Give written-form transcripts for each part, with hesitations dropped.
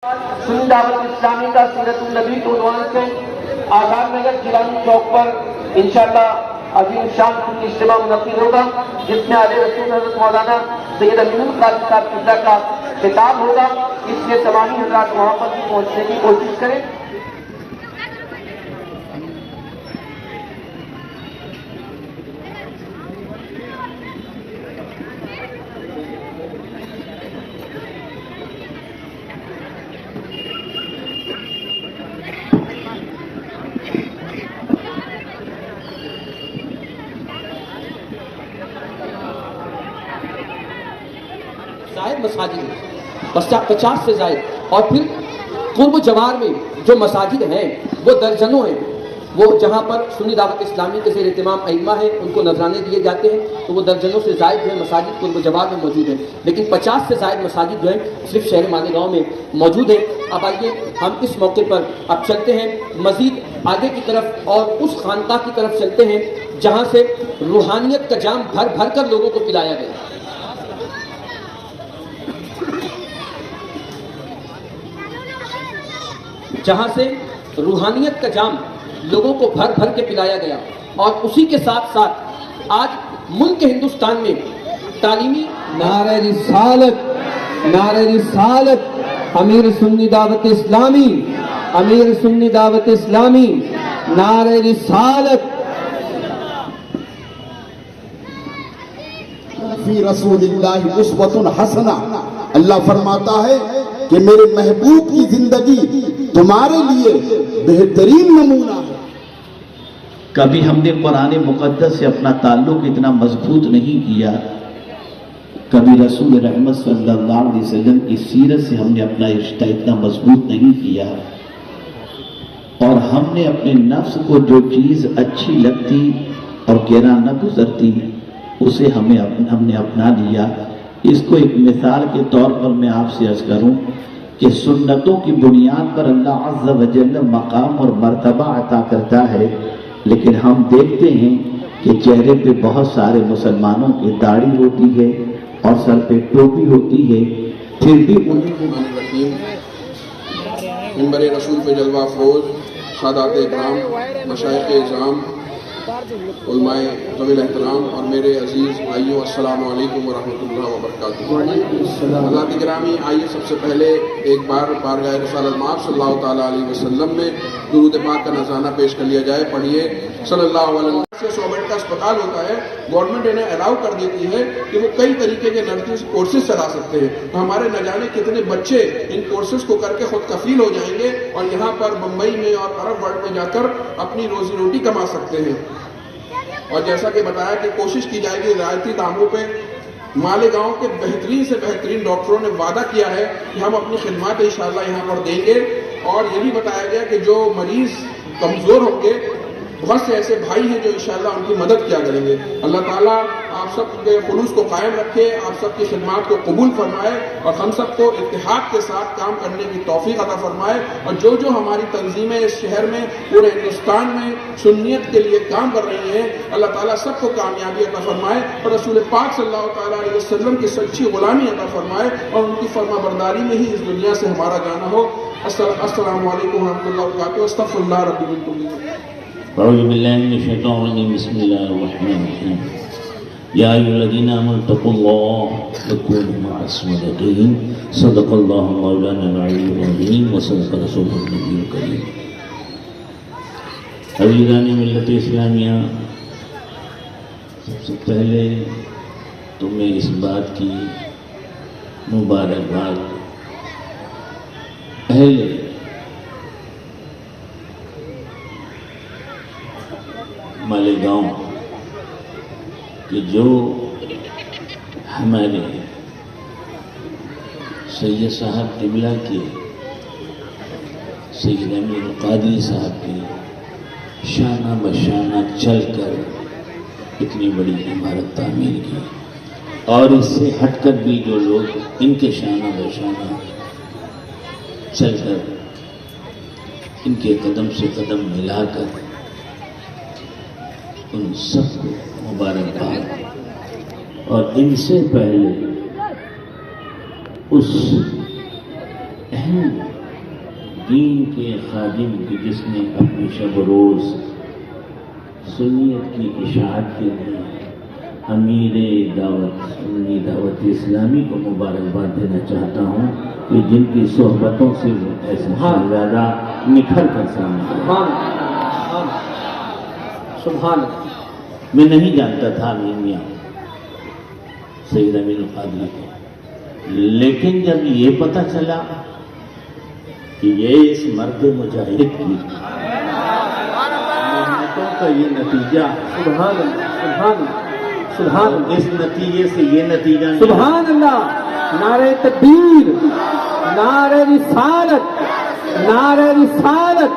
سنی دعوت اسلامی کا سیرت النبی کے عنوان سے آزاد نگر جیلانی چوک پر انشاءاللہ عظیم شان اجتماع منعقد ہوگا، جس میں علیہ رسول حضرت مولانا سید امین القادری صاحب قبلہ کا خطاب ہوگا۔ اس لیے تمامی حضرات وہاں پر بھی پہنچنے کی کوشش کریں۔ زائد مساجد ہیں 50 سے زائد، اور پھر قرب جوار میں جو مساجد ہیں وہ درجنوں ہیں، وہ جہاں پر سنی دعوت اسلامی کے زیر اہتمام ائمہ ہیں ان کو نذرانے دیے جاتے ہیں، تو وہ درجنوں سے زائد جو ہے مساجد قرب جوار میں موجود ہیں، لیکن 50 سے زائد مساجد جو ہیں صرف شہر مالیگاؤں میں موجود ہیں۔ اب آئیے ہم اس موقع پر اب چلتے ہیں مزید آگے کی طرف اور اس خانقاہ کی طرف چلتے ہیں جہاں سے روحانیت کا جام بھر بھر کر لوگوں کو پلایا گیا۔ جہاں سے روحانیت کا جام لوگوں کو بھر بھر کے پلایا گیا، اور اسی کے ساتھ ساتھ آج ملک ہندوستان میں تعلیمی نعرہ رسالت امیر سنی دعوت اسلامی، امیر سنی دعوت اسلامی، نعرہ رسالت۔ فی رسول اللہ اسوۃ حسنہ، اللہ فرماتا ہے کہ میرے محبوب کی زندگی تمہارے لیے بہترین نمونہ ہے۔ کبھی ہم نے قرآن مقدس سے اپنا تعلق اتنا مضبوط نہیں کیا، کبھی رسول رحمت صلی اللہ علیہ وسلم کی سیرت سے ہم نے اپنا رشتہ اتنا مضبوط نہیں کیا، اور ہم نے اپنے نفس کو جو چیز اچھی لگتی اور گرا نہ گزرتی اسے ہم نے اپنا لیا۔ اس کو ایک مثال کے طور پر میں آپ سے عرض کروں کہ سنتوں کی بنیاد پر اللہ عز و جل مقام اور مرتبہ عطا کرتا ہے، لیکن ہم دیکھتے ہیں کہ چہرے پہ بہت سارے مسلمانوں کی داڑھی ہوتی ہے اور سر پہ ٹوپی ہوتی ہے، پھر بھی منبر رسول پہ جلوہ افروز سادات اکرام، مشائخ اعظام، علماء ذوی الاحترام اور میرے عزیز بھائیوں، السلام علیکم ورحمۃ اللہ وبرکاتہ۔ حضرات گرامی، آئیے سب سے پہلے ایک بار بارگاہ رسالت مآب صلی اللہ تعالیٰ علیہ وسلم میں درود پاک کا نذرانہ پیش کر لیا جائے۔ پڑھیے صلی اللہ علیہ وسلم۔ 100 بیڈ کا اسپتال ہوتا ہے، گورنمنٹ انہیں الاؤ کر دیتی ہے کہ وہ کئی طریقے کے نرسنگ کورسز چلا سکتے ہیں، تو ہمارے نہ جانے کتنے بچے ان کورسز کو کر کے خود کفیل ہو جائیں گے اور یہاں پر بمبئی میں اور عرب ورلڈ میں جا کر اپنی روزی روٹی کما سکتے ہیں۔ اور جیسا کہ بتایا کہ کوشش کی جائے گی رعایتی داموں پہ۔ مالیگاؤں کے بہترین سے بہترین ڈاکٹروں نے وعدہ کیا ہے کہ ہم اپنی خدمات انشاءاللہ یہاں پر دیں گے، اور یہ بھی بتایا گیا کہ جو مریض کمزور ہوں گے بہت سے ایسے بھائی ہیں جو انشاءاللہ ان کی مدد کیا کریں گے۔ اللہ تعالیٰ آپ سب کے خلوص کو قائم رکھے، آپ سب کی خدمات کو قبول فرمائے، اور ہم سب کو اتحاد کے ساتھ کام کرنے کی توفیق عطا فرمائے، اور جو ہماری تنظیمیں اس شہر میں پورے ہندوستان میں سنیت کے لیے کام کر رہی ہیں، اللہ تعالیٰ سب کو کامیابی عطا فرمائے، اور رسول پاک صلی اللہ تعالیٰ علیہ وسلم کی سچی غلامی عطا فرمائے، اور ان کی فرما برداری میں ہی اس دنیا سے ہمارا جانا ہو۔ السلام علیکم ورحمۃ اللہ وبرکاتہ۔ استغفر اللہ ربی من کل ذنب۔ اعوذ باللہ من الشیطان الرجیم، بسم اللہ الرحمن الرحیم۔ یا ایھا الذین آمنوا اتقوا اللہ وکونوا مع الصادقین، صدق اللہ مولانا العلی العظیم وصدق رسولہ النبی الکریم۔ عزیزان ملت اسلامیہ، سب سے پہلے تو میں اس بات کی مبارکباد اہل مالیگاؤں کہ جو ہمارے سید صاحب قبلہ کے، سید امیر القادری صاحب کے شانہ بشانہ چل کر اتنی بڑی عمارت تعمیر کی، اور اس سے ہٹ کر بھی جو لوگ ان کے شانہ بشانہ چل کر ان کے قدم سے قدم ملا کر ان سب کو مبارکباد، اور ان سے پہلے اس اہم دین کے خادم کی جس نے اپنی شب و روز سنیت کی اشاعت کے لیے امیر دعوت سنی دعوت اسلامی کو مبارکباد دینا چاہتا ہوں کہ جن کی صحبتوں سے ایسا زیادہ نکھر کر سامنے سبحان میں نہیں جانتا تھا امین میاں سید امین القادری کو، لیکن جب یہ پتہ چلا کہ یہ اس مرد مجاہد کی محنتوں کا یہ نتیجہ، سبحان اللہ سبحان اللہ اس نتیجے سے یہ نتیجہ نہیں، سبحان اللہ، نعرہ تکبیر، نعرہ رسالت، نعرہ رسالت،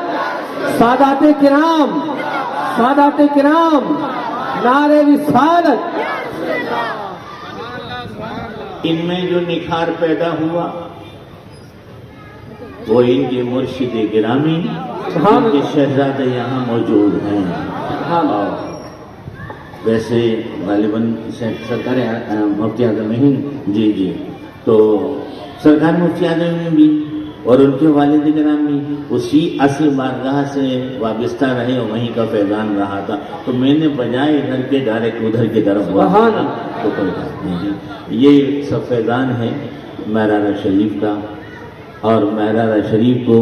سادات کرام، سادات کرام، نعرہ رسالت، ان میں جو نکھار پیدا ہوا وہ ان کے مرشد گرامی، ان کے شہزادے یہاں موجود ہیں۔ اور ویسے غالباً سرکار مفتی اعظم ہند جی تو سرکار مفتی اعظم ہند بھی اور ان کے والد گرامی اسی اصل بارگاہ سے وابستہ رہے اور وہیں کا فیضان رہا تھا، تو میں نے بجائے ادھر کے ڈائریکٹ ادھر کی طرف تو کوئی بات نہیں جی۔ یہ سب فیضان ہے مہرانہ شریف کا، اور مہرانہ شریف کو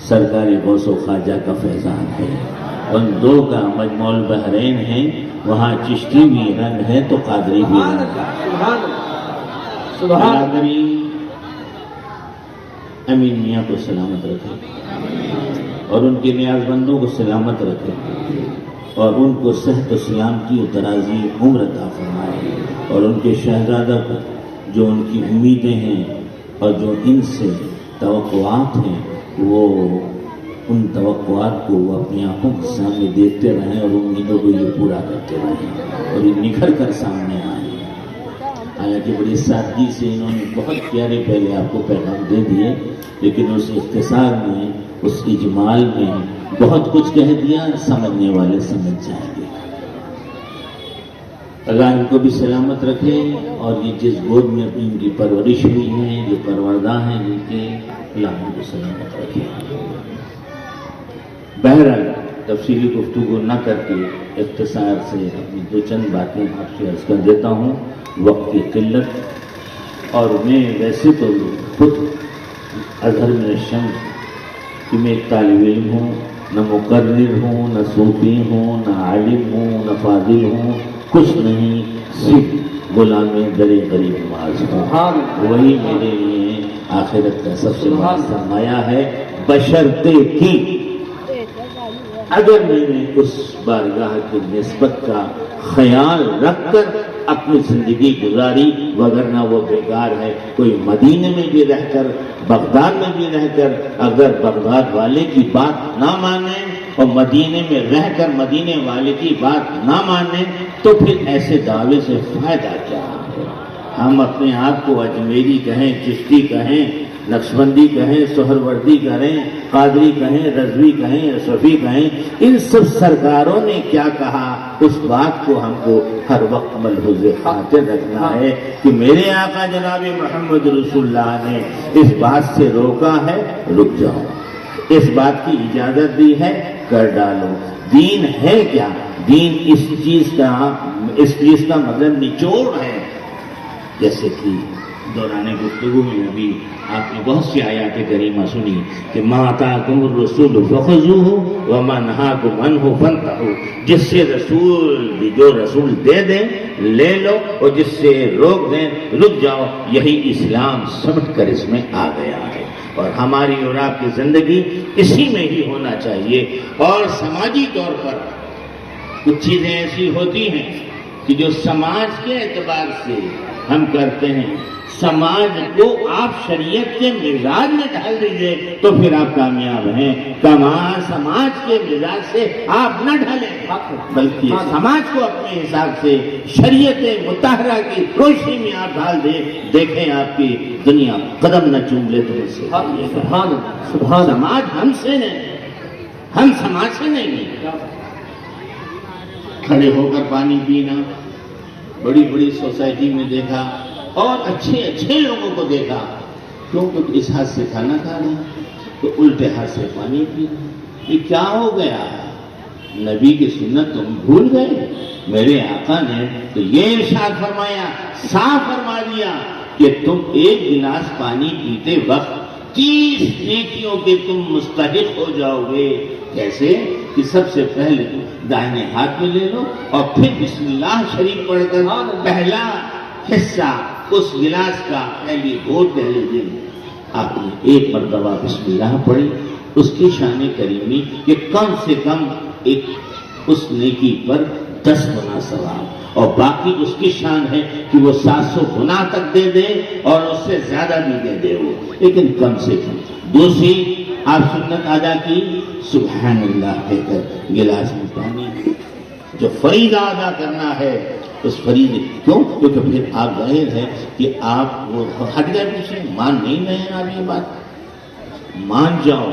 سرکار غوث و خواجہ کا فیضان ہے، ان دو کا مجمع البحرین ہے، وہاں چشتی بھی رنگ ہے تو قادری بھی رنگ ہے۔ برادری امین میاں کو سلامت رکھے اور ان کے نیاز مندوں کو سلامت رکھے اور ان کو صحت و سلام کی دراز عمر عطا فرمائے، اور ان کے شہزادہ کو جو ان کی امیدیں ہیں اور جو ان سے توقعات ہیں وہ ان توقعات کو وہ اپنی آنکھوں کے سامنے دیکھتے رہیں اور امیدوں کو یہ پورا کرتے رہیں اور یہ نکھر کر سامنے آئیں۔ حالانکہ بڑی سادگی سے انہوں نے بہت پیارے پہلے آپ کو پیغام دے دیے، لیکن اس اختصار میں، اس اجمال میں بہت کچھ کہہ دیا، سمجھنے والے سمجھ جائیں گے۔ اللہ ان کو بھی سلامت رکھے، اور یہ جس گود میں اپنی ان کی پرورش ہوئی ہے، جو پروردہ ہیں جن کے، اللہ ان کو سلامت رکھے۔ بہرحال تفصیلی گفتگو نہ کر کے اختصار سے اپنی دو چند باتیں آپ سے عرض کر دیتا ہوں، وقت کی قلت، اور میں ویسے تو خود اظہر من الشمس کہ میں ایک طالب علم ہوں، نہ مقرر ہوں، نہ صوفی ہوں، نہ عالم ہوں، نہ فاضل ہوں، کچھ نہیں، صرف غلام در غریب نواز ہوں۔ وہی میرے لیے آخرت کا سب سے بڑا سرمایہ ہے، بشرطے کہ اگر میں نے اس بارگاہ کی نسبت کا خیال رکھ کر اپنی زندگی گزاری، وگرنہ وہ بیکار ہے۔ کوئی مدینے میں بھی رہ کر، بغداد میں بھی رہ کر، اگر بغداد والے کی بات نہ مانیں اور مدینے میں رہ کر مدینے والے کی بات نہ مانیں تو پھر ایسے دعوے سے فائدہ کیا ہے؟ ہم اپنے آپ کو اجمیری کہیں، چشتی کہیں، نقشبندی کہیں، سہروردی کہیں، قادری کہیں، رضوی کہیں، اشرفی کہیں، ان سب سرکاروں نے کیا کہا، اس بات کو ہم کو ہر وقت ملحوظ خاطر رکھنا ہے کہ میرے آقا جناب محمد رسول اللہ نے اس بات سے روکا ہے، رک جاؤ، اس بات کی اجازت دی ہے، کر ڈالو۔ دین ہے کیا؟ دین اس چیز کا مطلب نچوڑ ہے، جیسے کہ دوران گفتگو میں ابھی آپ نے بہت سی آیات کریمہ سنی کہ ما آتاکم الرسول فخذوہ وما نہاکم عنہ فانتہوا، جس سے رسول بھی جو رسول دے دیں لے لو، اور جس سے روک دیں رک جاؤ۔ یہی اسلام سمٹ کر اس میں آ گیا ہے، اور ہماری اور آپ کی زندگی اسی میں ہی ہونا چاہیے۔ اور سماجی طور پر کچھ چیزیں ایسی ہوتی ہیں کہ جو سماج کے اعتبار سے ہم کرتے ہیں، سماج کو آپ شریعت کے مزاج میں ڈال دیجئے تو پھر آپ کامیاب ہیں۔ سماج کے مزاج سے آپ نہ ڈھالیں، بلکہ سماج کو اپنے حساب سے شریعت مطہرہ کی روشنی میں آپ ڈال دیں، دیکھیں آپ کی دنیا قدم نہ چوم لے تو اس سے سماج ہم سے نہیں، ہم سماج سے نہیں۔ کھڑے ہو کر پانی پینا، بڑی بڑی سوسائٹی میں دیکھا اور اچھے اچھے لوگوں کو دیکھا، کیوں؟ اس ہاتھ سے کھانا کھا رہے ہیں، تو الٹے ہاتھ سے پانی پینا، یہ کیا ہو گیا؟ نبی کی سنت تم بھول گئے؟ میرے آقا نے تو یہ ارشاد فرمایا، صاف فرما دیا کہ تم ایک گلاس پانی پیتے وقت 30 نیکیوں کے تم مستحق ہو جاؤ گے۔ کیسے؟ کہ سب سے پہلے دائیں ہاتھ میں لے لو اور پھر بسم اللہ شریف پڑھ کر پہلا حصہ اس گلاس کا پہلی گھونٹ پہلے دے لو۔ آپ نے ایک مرتبہ بسم اللہ پڑھی، اس کی شان کریمی کہ کم سے کم ایک اس نیکی پر 10 گنا ثواب، اور باقی اس کی شان ہے کہ وہ 700 گنا تک دے دے اور اس سے زیادہ بھی دے دے وہ، لیکن کم سے کم۔ دوسری آپ سنت ادا کی، سبحان اللہ کہہ کر گلاس میں پانی، جو فریضہ ادا کرنا ہے اس فریضے، کیوں؟ کیونکہ پھر آپ ظاہر ہے کہ آپ وہ ہٹ گئے پیچھے، مان نہیں رہے ہیں آپ یہ بات، مان جاؤ،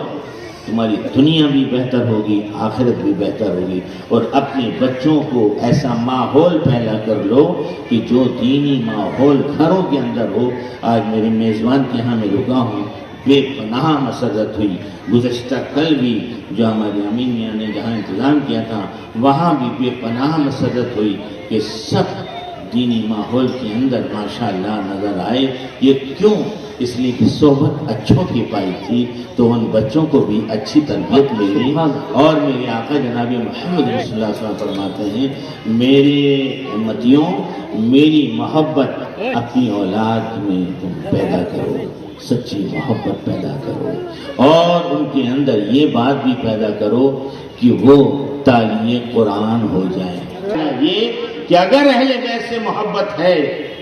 تمہاری دنیا بھی بہتر ہوگی، آخرت بھی بہتر ہوگی، اور اپنے بچوں کو ایسا ماحول پیدا کر لو کہ جو دینی ماحول گھروں کے اندر ہو۔ آج میرے میزبان کے یہاں میں رکا ہوں، بے پناہ مسرت ہوئی، گزشتہ کل بھی جو ہمارے امین میاں نے جہاں انتظام کیا تھا وہاں بھی بے پناہ مسرت ہوئی کہ سب دینی ماحول کے اندر ماشاءاللہ نظر آئے۔ یہ کیوں؟ اس لیے کہ صحبت اچھوں کی پائی تھی تو ان بچوں کو بھی اچھی تربیت ملی، اور میرے آقا جناب محمد رسول اللہ صلی اللہ علیہ وسلم فرماتے ہیں، میرے امتیوں میری محبت اپنی اولاد میں تم پیدا کرو، سچی محبت پیدا کرو، اور ان کے اندر یہ بات بھی پیدا کرو کہ وہ تالیہ قرآن ہو جائیں۔ یہ کہ اگر اہل بیت سے محبت ہے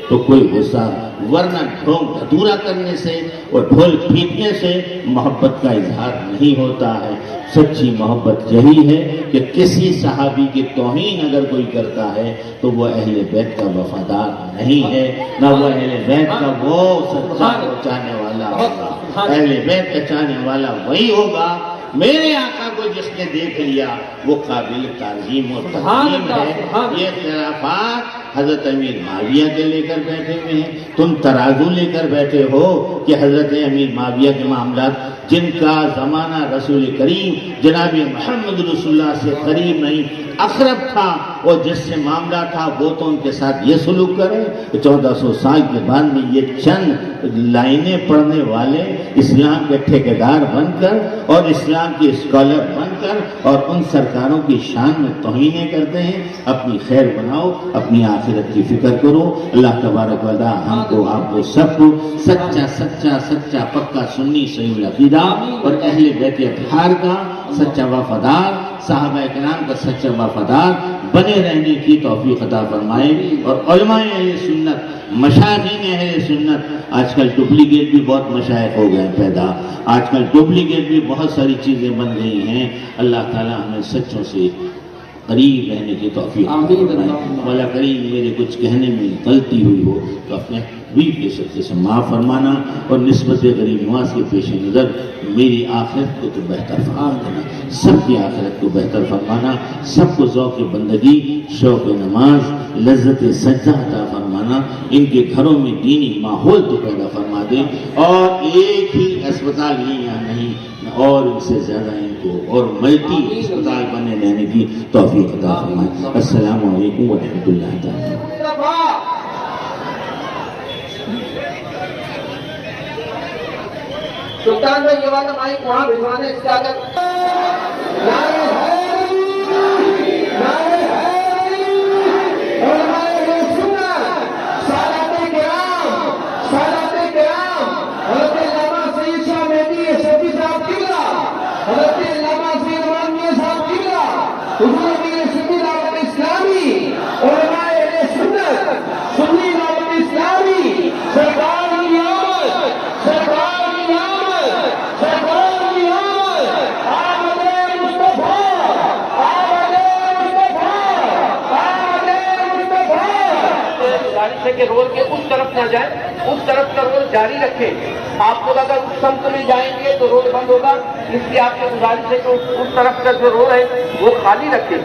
تو کوئی غصہ، ورنہ ڈھونگ دھتورا کرنے سے اور ڈھول پیٹنے سے محبت کا اظہار نہیں ہوتا ہے۔ سچی محبت یہی ہے کہ کسی صحابی کی توہین اگر کوئی کرتا ہے تو وہ اہل بیت کا وفادار نہیں ہے، نہ وہ اہل بیت کا وہ سچا چاہنے والا ہوگا۔ اہل بیت کا چاہنے والا وہی ہوگا۔ میرے آقا کو جس نے دیکھ لیا وہ قابل تعظیم اور تقدیم ہے۔ یہ خلافات حضرت امیر معاویہ کے لے کر بیٹھے ہوئے ہیں، تم ترازو لے کر بیٹھے ہو کہ حضرت امیر معاویہ کے معاملات جن کا زمانہ رسول کریم جناب محمد رسول اللہ سے قریب نہیں اقرب تھا، اور جس سے معاملہ تھا وہ تو ان کے ساتھ یہ سلوک کرے۔ 1400 سال کے بعد میں یہ چند لائنیں پڑھنے والے اسلام کے ٹھیکیدار بن کر اور اسلام کے اسکالر بن کر اور ان سرکاروں کی شان میں توہینیں کرتے ہیں۔ اپنی خیر بناؤ، اپنی آخرت کی فکر کرو۔ اللہ تبارک و تعالی ہم کو، آپ کو، سب کو سچا سچا سچا پکا سنی صحیح العقیدہ اور اہل بیت اطہار کا سچا وفادار، صحابہ کرام کا سچا وفادار بنے رہنے کی توفیق عطا فرمائے۔ اور علماء اہل سنت، مشائخین اہل سنت، آج کل ڈپلیکیٹ بھی بہت مشائخ ہو گئے پیدا، آج کل ڈپلیکیٹ بھی بہت ساری چیزیں بن گئی ہیں۔ اللہ تعالیٰ ہمیں سچوں سے قریب رہنے کی توفیق فرمائے۔ مولا کریم میرے کچھ کہنے میں غلطی ہوئی ہو تو اپنے حبیب کے صدقے سے معاف فرمانا، اور نسبت غریب نواز کے پیش نظر میری آخرت کو تو بہتر فرما دینا، سب کی آخرت کو بہتر فرمانا، سب کو ذوق بندگی، شوق نماز، لذت سجدہ عطا فرمانا، ان کے گھروں میں دینی ماحول تو پیدا فرما دیں، اور ایک ہی اسپتال ہی یہاں نہیں اور ان سے زیادہ ان کو اور ملٹی اسپتال بنے رہنے کی توفیق عطا فرمائے۔ السلام علیکم ورحمۃ اللہ تعالی۔ سلطان بھائی یہ والا مائک وہاں بھجوانے سے اگر کہ رول کے اس طرف نہ جائیں، اس طرف کا رول جاری رکھیں۔ آپ لوگ اگر اس سمت میں جائیں گے تو رول بند ہوگا، اس لیے آپ سے گزارش ہے کہ اس طرف کا جو رول ہے وہ خالی رکھیں۔